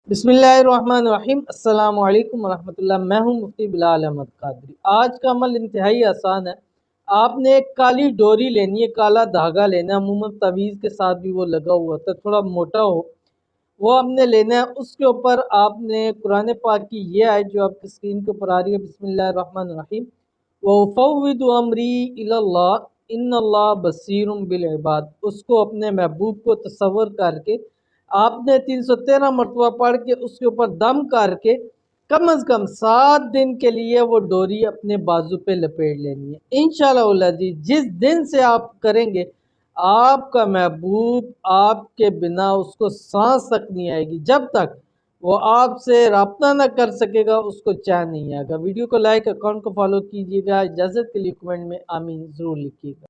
बिस्मिल्लाहिर्रहमानिर्रहीम। अस्सलाम वालेकुम वरहमतुल्लाह। मैं हूं मुफ्ती बिलाल अहमद कादरी। आज का अमल इंतहाई आसान है। आपने एक काली डोरी लेनी है, काला धागा लेना है। अमूमन तवीज़ के साथ भी वो लगा हुआ होता है, थोड़ा मोटा हो, वो आपने लेना है। उसके ऊपर आपने कुरान पाक की ये आयत जो आपकी स्क्रीन के ऊपर आ रही है, बिस्मिल्लाहिर्रहमानिर्रहीम, व उफ़व्विदु अमरी इलल्लाह इन्नल्लाह बसीरुम बिल इबाद, उसको अपने महबूब को तसव्वुर करके आपने 313 मरतबा पढ़ के उसके ऊपर दम करके कम अज़ कम 7 दिन के लिए वो डोरी अपने बाजू पे लपेट लेनी है। इंशाअल्लाह जिस दिन से आप करेंगे, आपका महबूब आपके बिना उसको सांस तक नहीं आएगी। जब तक वो आपसे राब्ता ना कर सकेगा, उसको चैन नहीं आएगा। वीडियो को लाइक, अकाउंट को फॉलो कीजिएगा। इजाज़त के लिए कमेंट में आमीन ज़रूर लिखिएगा।